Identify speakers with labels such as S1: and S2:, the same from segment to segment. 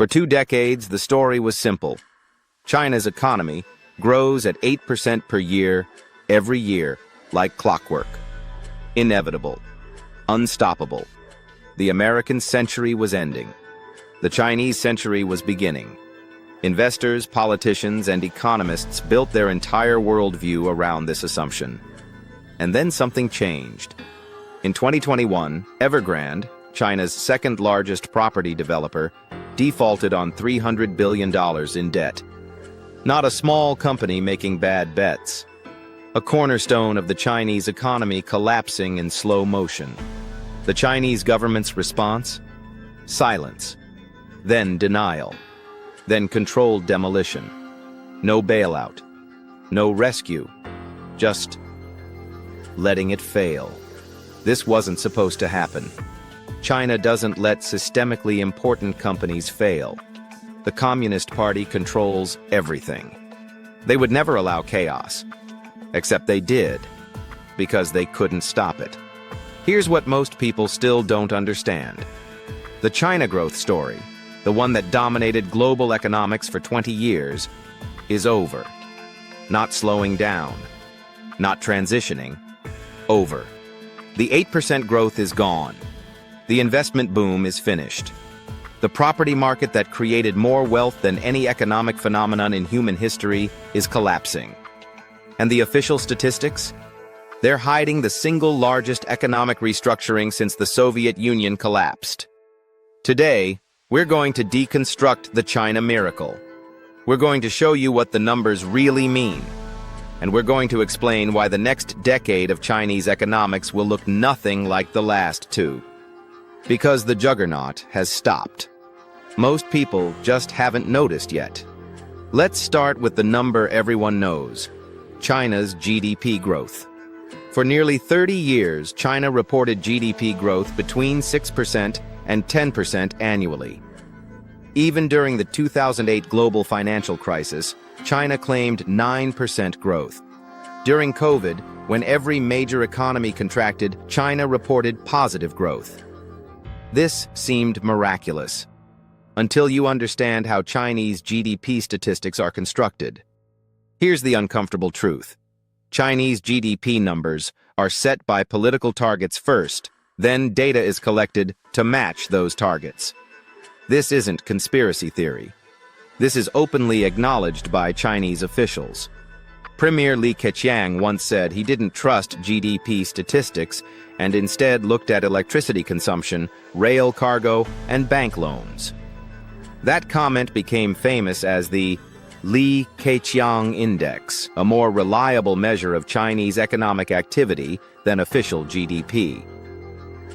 S1: For 2 decades, the story was simple. China's economy grows at 8% per year, every year, like clockwork. Inevitable. Unstoppable. The American century was ending. The Chinese century was beginning. Investors, politicians, and economists built their entire worldview around this assumption. And then something changed. In 2021, Evergrande, China's second-largest property developer, defaulted on $300 billion in debt. Not a small company making bad bets. A cornerstone of the Chinese economy collapsing in slow motion. The Chinese government's response? Silence. Then denial. Then controlled demolition. No bailout. No rescue. Just letting it fail. This wasn't supposed to happen. China doesn't let systemically important companies fail. The Communist Party controls everything. They would never allow chaos. Except they did, because they couldn't stop it. Here's what most people still don't understand. The China growth story, the one that dominated global economics for 20 years, is over. Not slowing down. Not transitioning. Over. The 8% growth is gone. The investment boom is finished. The property market that created more wealth than any economic phenomenon in human history is collapsing. And the official statistics? They're hiding the single largest economic restructuring since the Soviet Union collapsed. Today, we're going to deconstruct the China miracle. We're going to show you what the numbers really mean. And we're going to explain why the next decade of Chinese economics will look nothing like the last two. Because the juggernaut has stopped. Most people just haven't noticed yet. Let's start with the number everyone knows. China's GDP growth. For nearly 30 years, China reported GDP growth between 6% and 10% annually. Even during the 2008 global financial crisis, China claimed 9% growth. During COVID, when every major economy contracted, China reported positive growth. This seemed miraculous, until you understand how Chinese GDP statistics are constructed. Here's the uncomfortable truth. Chinese GDP numbers are set by political targets first, then data is collected to match those targets. This isn't conspiracy theory. This is openly acknowledged by Chinese officials. Premier Li Keqiang once said he didn't trust GDP statistics and instead looked at electricity consumption, rail cargo, and bank loans. That comment became famous as the Li Keqiang Index, a more reliable measure of Chinese economic activity than official GDP.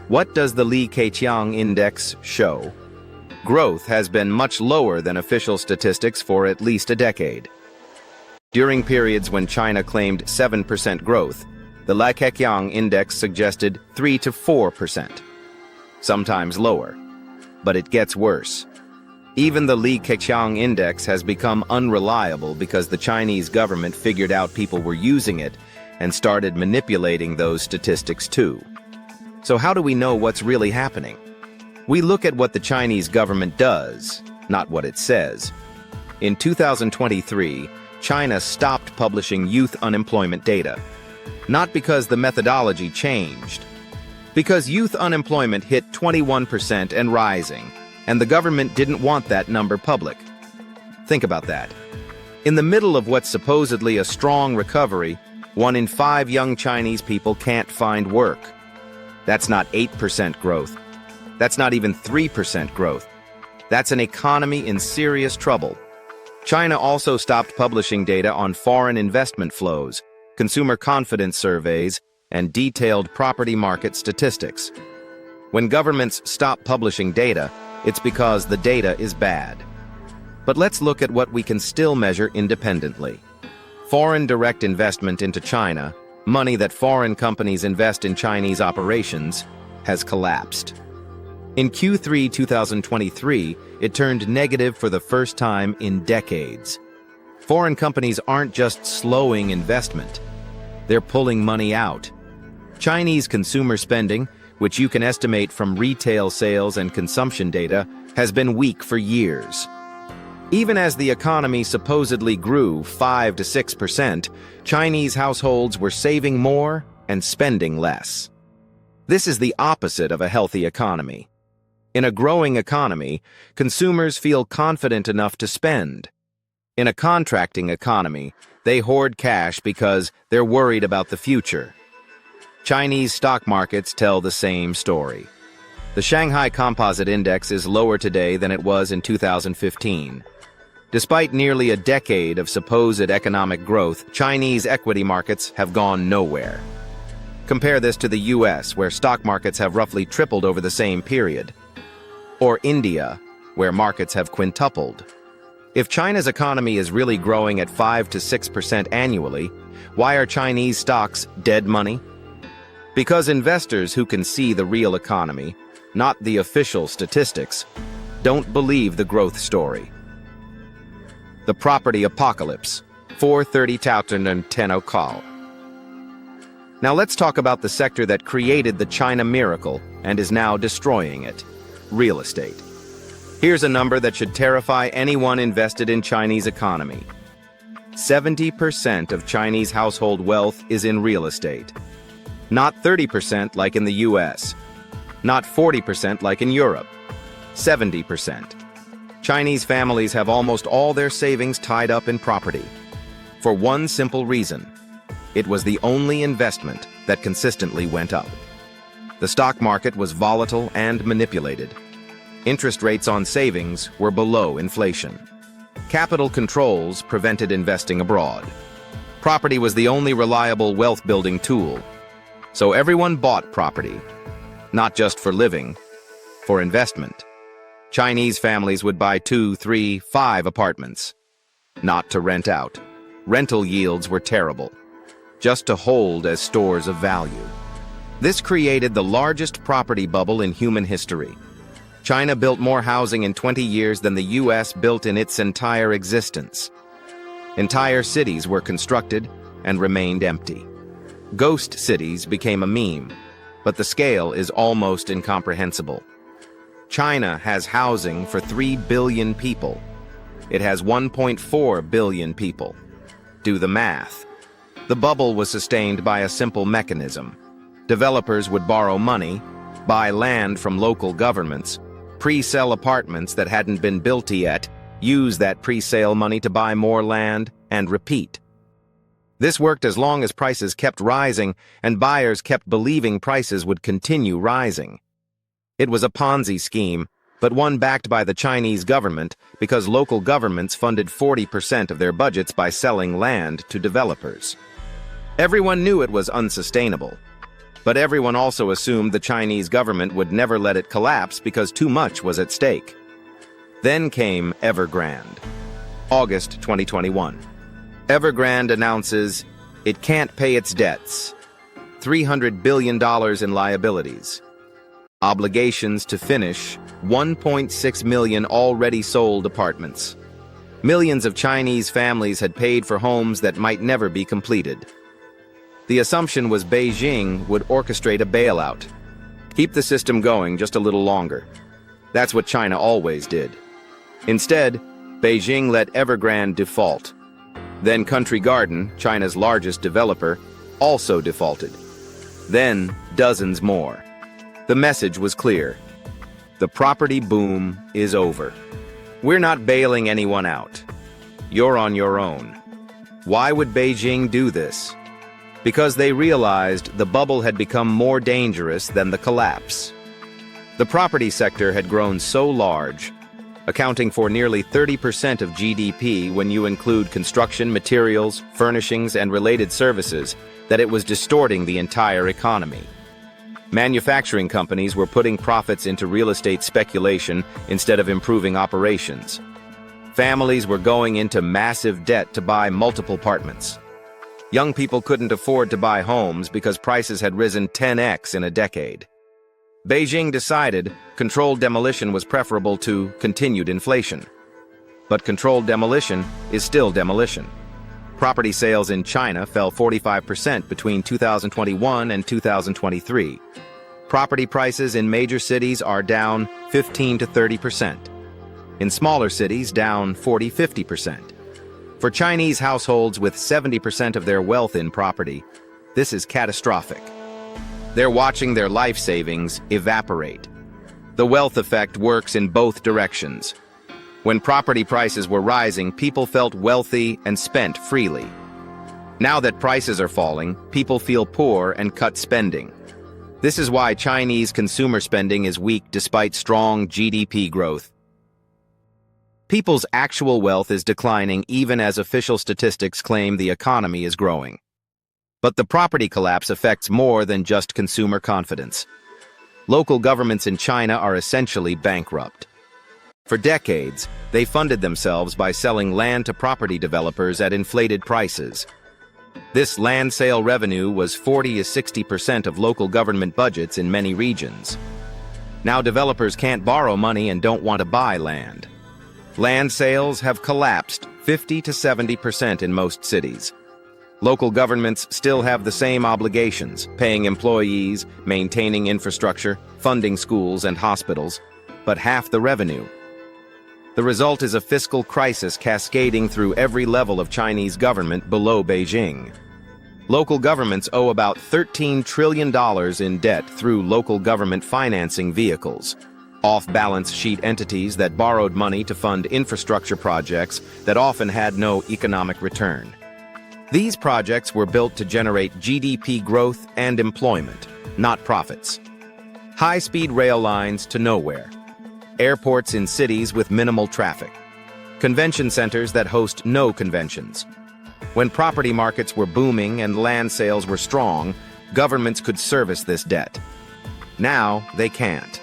S1: What does the Li Keqiang Index show? Growth has been much lower than official statistics for at least a decade. During periods when China claimed 7% growth, the Li Keqiang Index suggested 3 to 4%. Sometimes lower. But it gets worse. Even the Li Keqiang Index has become unreliable because the Chinese government figured out people were using it and started manipulating those statistics too. So how do we know what's really happening? We look at what the Chinese government does, not what it says. In 2023, China stopped publishing youth unemployment data. Not because the methodology changed. Because youth unemployment hit 21% and rising. And the government didn't want that number public. Think about that. In the middle of what's supposedly a strong recovery, 1 in 5 young Chinese people can't find work. That's not 8% growth. That's not even 3% growth. That's an economy in serious trouble. China also stopped publishing data on foreign investment flows, consumer confidence surveys, and detailed property market statistics. When governments stop publishing data, it's because the data is bad. But let's look at what we can still measure independently. Foreign direct investment into China, money that foreign companies invest in Chinese operations, has collapsed. In Q3 2023, it turned negative for the first time in decades. Foreign companies aren't just slowing investment. They're pulling money out. Chinese consumer spending, which you can estimate from retail sales and consumption data, has been weak for years. Even as the economy supposedly grew 5 to 6%, Chinese households were saving more and spending less. This is the opposite of a healthy economy. In a growing economy, consumers feel confident enough to spend. In a contracting economy, they hoard cash because they're worried about the future. Chinese stock markets tell the same story. The Shanghai Composite Index is lower today than it was in 2015. Despite nearly a decade of supposed economic growth, Chinese equity markets have gone nowhere. Compare this to the US, where stock markets have roughly tripled over the same period. Or India, where markets have quintupled. If China's economy is really growing at 5 to 6% annually, why are Chinese stocks dead money? Because investors who can see the real economy, not the official statistics, don't believe the growth story. The property apocalypse, 430,010 call. Now let's talk about the sector that created the China miracle and is now destroying it: real estate. Here's a number that should terrify anyone invested in Chinese economy. 70% of Chinese household wealth is in real estate. Not 30% like in the US. Not 40% like in Europe. 70%. Chinese families have almost all their savings tied up in property. For one simple reason: it was the only investment that consistently went up. The stock market was volatile and manipulated. Interest rates on savings were below inflation. Capital controls prevented investing abroad. Property was the only reliable wealth-building tool. So everyone bought property, not just for living, for investment. Chinese families would buy 2, 3, 5 apartments, not to rent out. Rental yields were terrible, just to hold as stores of value. This created the largest property bubble in human history. China built more housing in 20 years than the US built in its entire existence. Entire cities were constructed and remained empty. Ghost cities became a meme, but the scale is almost incomprehensible. China has housing for 3 billion people. It has 1.4 billion people. Do the math. The bubble was sustained by a simple mechanism. Developers would borrow money, buy land from local governments, pre-sell apartments that hadn't been built yet, use that pre-sale money to buy more land, and repeat. This worked as long as prices kept rising and buyers kept believing prices would continue rising. It was a Ponzi scheme, but one backed by the Chinese government because local governments funded 40% of their budgets by selling land to developers. Everyone knew it was unsustainable, but everyone also assumed the Chinese government would never let it collapse because too much was at stake. Then came Evergrande. August 2021. Evergrande announces it can't pay its debts. $300 billion in liabilities. Obligations to finish 1.6 million already sold apartments. Millions of Chinese families had paid for homes that might never be completed. The assumption was Beijing would orchestrate a bailout. Keep the system going just a little longer. That's what China always did. Instead, Beijing let Evergrande default. Then Country Garden, China's largest developer, also defaulted. Then dozens more. The message was clear. The property boom is over. We're not bailing anyone out. You're on your own. Why would Beijing do this? Because they realized the bubble had become more dangerous than the collapse. The property sector had grown so large, accounting for nearly 30% of GDP when you include construction, materials, furnishings, and related services, that it was distorting the entire economy. Manufacturing companies were putting profits into real estate speculation instead of improving operations. Families were going into massive debt to buy multiple apartments. Young people couldn't afford to buy homes because prices had risen 10x in a decade. Beijing decided controlled demolition was preferable to continued inflation. But controlled demolition is still demolition. Property sales in China fell 45% between 2021 and 2023. Property prices in major cities are down 15 to 30%. In smaller cities, down 40–50%. For Chinese households with 70% of their wealth in property, this is catastrophic. They're watching their life savings evaporate. The wealth effect works in both directions. When property prices were rising, people felt wealthy and spent freely. Now that prices are falling, people feel poor and cut spending. This is why Chinese consumer spending is weak despite strong GDP growth. People's actual wealth is declining even as official statistics claim the economy is growing. But the property collapse affects more than just consumer confidence. Local governments in China are essentially bankrupt. For decades, they funded themselves by selling land to property developers at inflated prices. This land sale revenue was 40–60% of local government budgets in many regions. Now developers can't borrow money and don't want to buy land. Land sales have collapsed 50–70% in most cities. Local governments still have the same obligations, paying employees, maintaining infrastructure, funding schools and hospitals, but half the revenue. The result is a fiscal crisis cascading through every level of Chinese government below Beijing. Local governments owe about $13 trillion in debt through local government financing vehicles, off-balance sheet entities that borrowed money to fund infrastructure projects that often had no economic return. These projects were built to generate GDP growth and employment, not profits. High-speed rail lines to nowhere. Airports in cities with minimal traffic. Convention centers that host no conventions. When property markets were booming and land sales were strong, governments could service this debt. Now, they can't.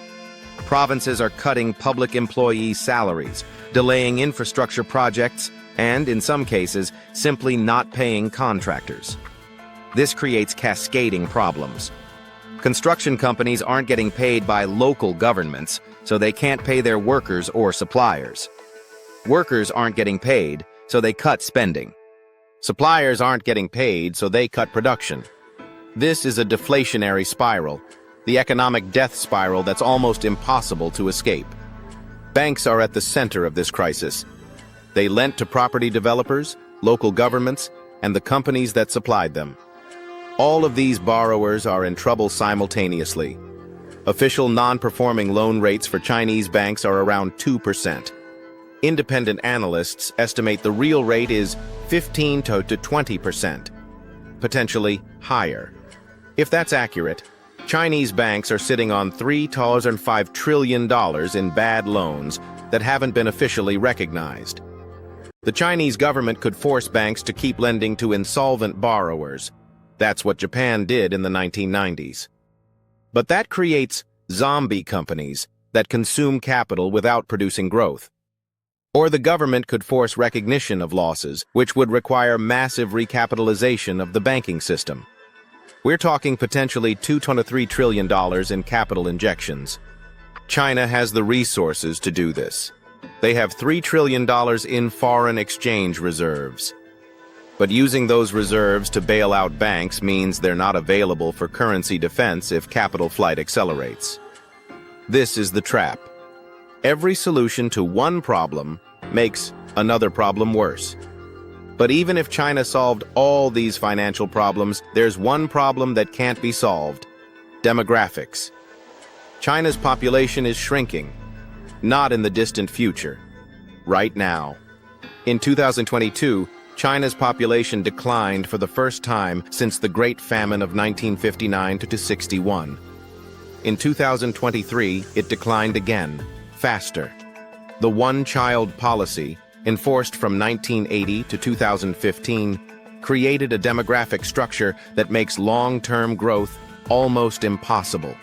S1: Provinces are cutting public employee salaries, delaying infrastructure projects, and, in some cases, simply not paying contractors. This creates cascading problems. Construction companies aren't getting paid by local governments, so they can't pay their workers or suppliers. Workers aren't getting paid, so they cut spending. Suppliers aren't getting paid, so they cut production. This is a deflationary spiral, the economic death spiral that's almost impossible to escape. Banks are at the center of this crisis. They lent to property developers, local governments, and the companies that supplied them. All of these borrowers are in trouble simultaneously. Official non-performing loan rates for Chinese banks are around 2%. Independent analysts estimate the real rate is 15 to 20%, potentially higher. If that's accurate, Chinese banks are sitting on $3.5 trillion in bad loans that haven't been officially recognized. The Chinese government could force banks to keep lending to insolvent borrowers. That's what Japan did in the 1990s. But that creates zombie companies that consume capital without producing growth. Or the government could force recognition of losses, which would require massive recapitalization of the banking system. We're talking potentially $2 to $3 trillion in capital injections. China has the resources to do this. They have $3 trillion in foreign exchange reserves. But using those reserves to bail out banks means they're not available for currency defense if capital flight accelerates. This is the trap. Every solution to one problem makes another problem worse. But even if China solved all these financial problems, there's one problem that can't be solved: demographics. China's population is shrinking, not in the distant future, right now. In 2022, China's population declined for the first time since the Great Famine of 1959 to 61. In 2023, it declined again, faster. The one-child policy, enforced from 1980 to 2015, created a demographic structure that makes long-term growth almost impossible.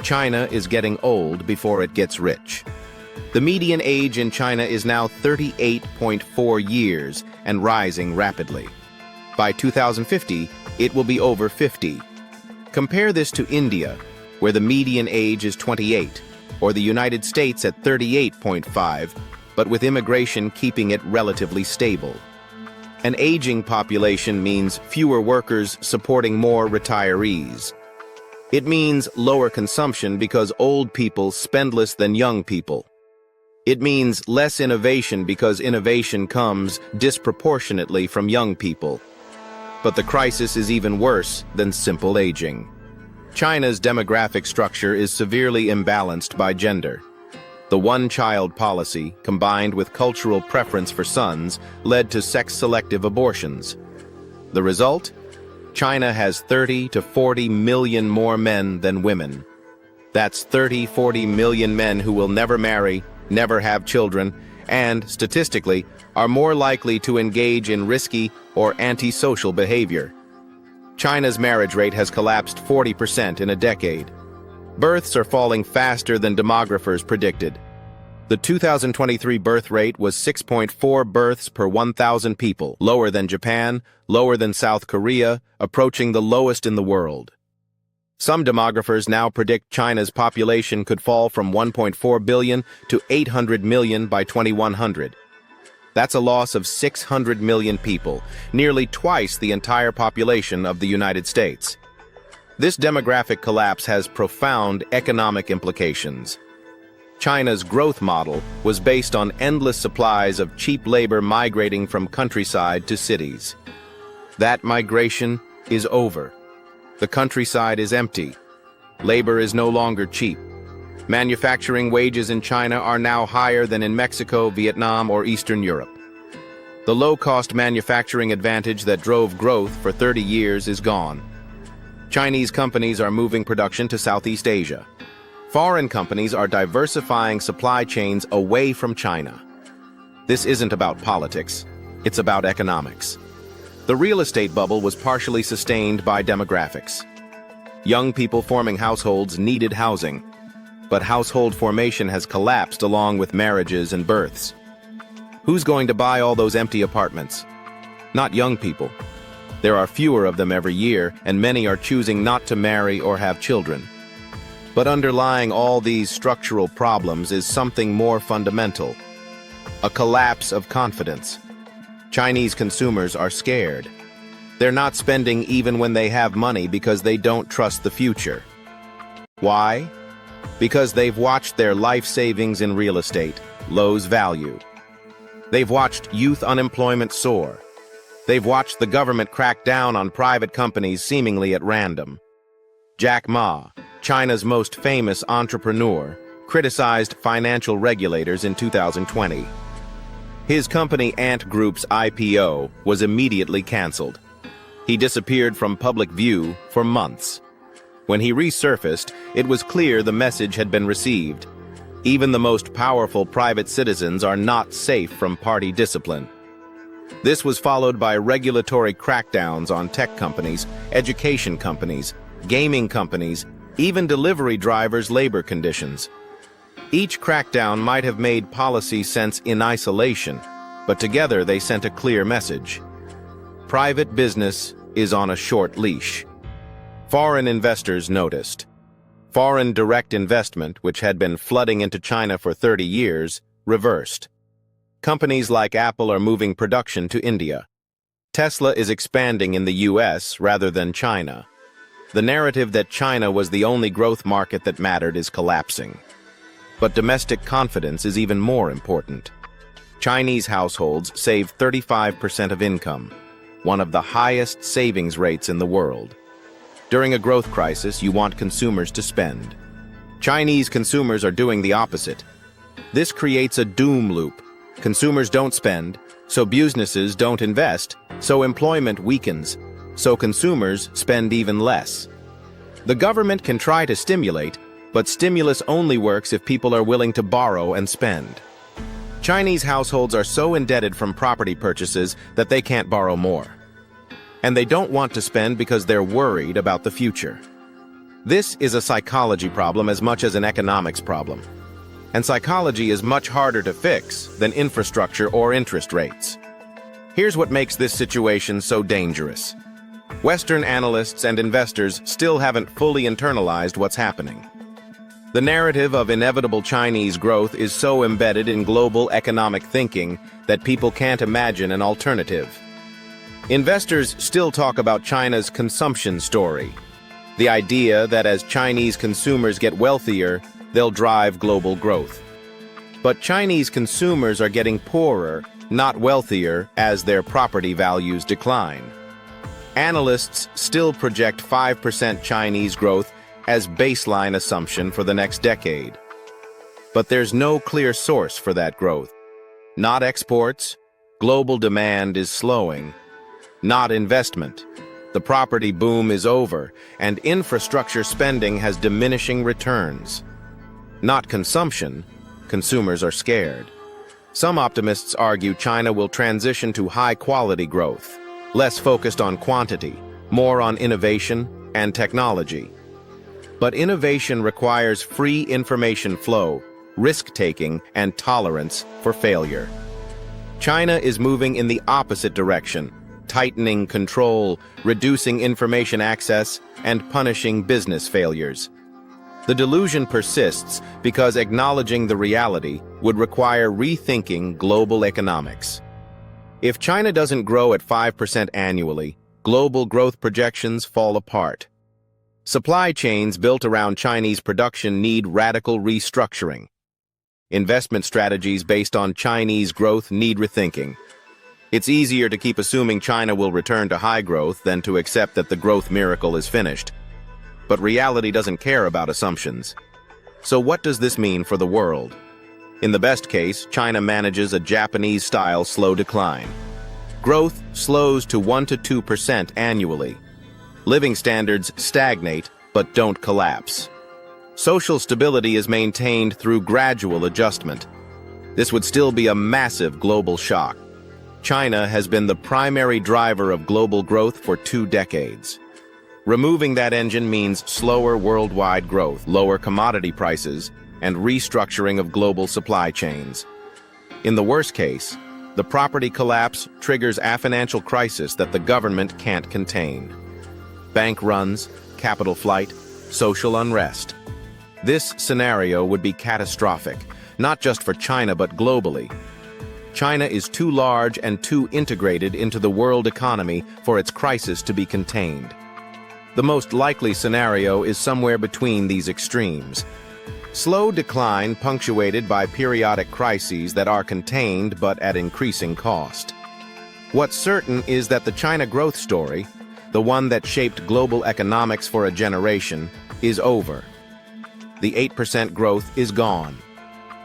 S1: China is getting old before it gets rich. The median age in China is now 38.4 years and rising rapidly. By 2050, it will be over 50. Compare this to India, where the median age is 28, or the United States at 38.5, but with immigration keeping it relatively stable. An aging population means fewer workers supporting more retirees. It means lower consumption because old people spend less than young people. It means less innovation because innovation comes disproportionately from young people. But the crisis is even worse than simple aging. China's demographic structure is severely imbalanced by gender. The one-child policy, combined with cultural preference for sons, led to sex-selective abortions. The result? China has 30 to 40 million more men than women. That's 40 million men who will never marry, never have children, and, statistically, are more likely to engage in risky or antisocial behavior. China's marriage rate has collapsed 40% in a decade. Births are falling faster than demographers predicted. The 2023 birth rate was 6.4 births per 1,000 people, lower than Japan, lower than South Korea, approaching the lowest in the world. Some demographers now predict China's population could fall from 1.4 billion to 800 million by 2100. That's a loss of 600 million people, nearly twice the entire population of the United States. This demographic collapse has profound economic implications. China's growth model was based on endless supplies of cheap labor migrating from countryside to cities. That migration is over. The countryside is empty. Labor is no longer cheap. Manufacturing wages in China are now higher than in Mexico, Vietnam, or Eastern Europe. The low-cost manufacturing advantage that drove growth for 30 years is gone. Chinese companies are moving production to Southeast Asia. Foreign companies are diversifying supply chains away from China. This isn't about politics. It's about economics. The real estate bubble was partially sustained by demographics. Young people forming households needed housing, but household formation has collapsed along with marriages and births. Who's going to buy all those empty apartments? Not young people. There are fewer of them every year, and many are choosing not to marry or have children. But underlying all these structural problems is something more fundamental: a collapse of confidence. Chinese consumers are scared. They're not spending even when they have money because they don't trust the future. Why? Because they've watched their life savings in real estate lose value. They've watched youth unemployment soar. They've watched the government crack down on private companies seemingly at random. Jack Ma, China's most famous entrepreneur, criticized financial regulators in 2020. His company Ant Group's IPO was immediately canceled. He disappeared from public view for months. When he resurfaced, it was clear the message had been received. Even the most powerful private citizens are not safe from party discipline. This was followed by regulatory crackdowns on tech companies, education companies, gaming companies, even delivery drivers' labor conditions. Each crackdown might have made policy sense in isolation, but together they sent a clear message. Private business is on a short leash. Foreign investors noticed. Foreign direct investment, which had been flooding into China for 30 years, reversed. Companies like Apple are moving production to India. Tesla is expanding in the US rather than China. The narrative that China was the only growth market that mattered is collapsing. But domestic confidence is even more important. Chinese households save 35% of income, one of the highest savings rates in the world. During a growth crisis, you want consumers to spend. Chinese consumers are doing the opposite. This creates a doom loop. Consumers don't spend, so businesses don't invest, so employment weakens, so consumers spend even less. The government can try to stimulate, but stimulus only works if people are willing to borrow and spend. Chinese households are so indebted from property purchases that they can't borrow more. And they don't want to spend because they're worried about the future. This is a psychology problem as much as an economics problem. And psychology is much harder to fix than infrastructure or interest rates. Here's what makes this situation so dangerous. Western analysts and investors still haven't fully internalized what's happening. The narrative of inevitable Chinese growth is so embedded in global economic thinking that people can't imagine an alternative. Investors still talk about China's consumption story. The idea that as Chinese consumers get wealthier, they'll drive global growth. But Chinese consumers are getting poorer, not wealthier, as their property values decline. Analysts still project 5% Chinese growth as baseline assumption for the next decade. But there's no clear source for that growth. Not exports, global demand is slowing. Not investment. The property boom is over, and infrastructure spending has diminishing returns. Not consumption. Consumers are scared. Some optimists argue China will transition to high-quality growth, less focused on quantity, more on innovation and technology. But innovation requires free information flow, risk-taking, and tolerance for failure. China is moving in the opposite direction, tightening control, reducing information access, and punishing business failures. The delusion persists because acknowledging the reality would require rethinking global economics. If China doesn't grow at 5% annually, global growth projections fall apart. Supply chains built around Chinese production need radical restructuring. Investment strategies based on Chinese growth need rethinking. It's easier to keep assuming China will return to high growth than to accept that the growth miracle is finished. But reality doesn't care about assumptions. So what does this mean for the world? In the best case, China manages a Japanese-style slow decline. Growth slows to 1 to 2% annually. Living standards stagnate but don't collapse. Social stability is maintained through gradual adjustment. This would still be a massive global shock. China has been the primary driver of global growth for 2 decades. Removing that engine means slower worldwide growth, lower commodity prices, and restructuring of global supply chains. In the worst case, the property collapse triggers a financial crisis that the government can't contain. Bank runs, capital flight, social unrest. This scenario would be catastrophic, not just for China but globally. China is too large and too integrated into the world economy for its crisis to be contained. The most likely scenario is somewhere between these extremes. Slow decline punctuated by periodic crises that are contained but at increasing cost. What's certain is that the China growth story, the one that shaped global economics for a generation, is over. The 8% growth is gone.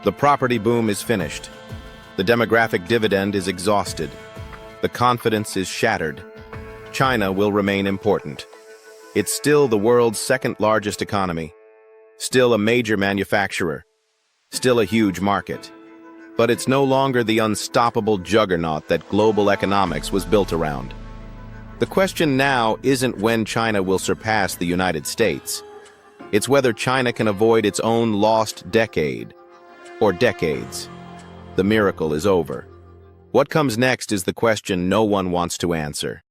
S1: The property boom is finished. The demographic dividend is exhausted. The confidence is shattered. China will remain important. It's still the world's second largest economy, still a major manufacturer, still a huge market. But it's no longer the unstoppable juggernaut that global economics was built around. The question now isn't when China will surpass the United States. It's whether China can avoid its own lost decade, or decades. The miracle is over. What comes next is the question no one wants to answer.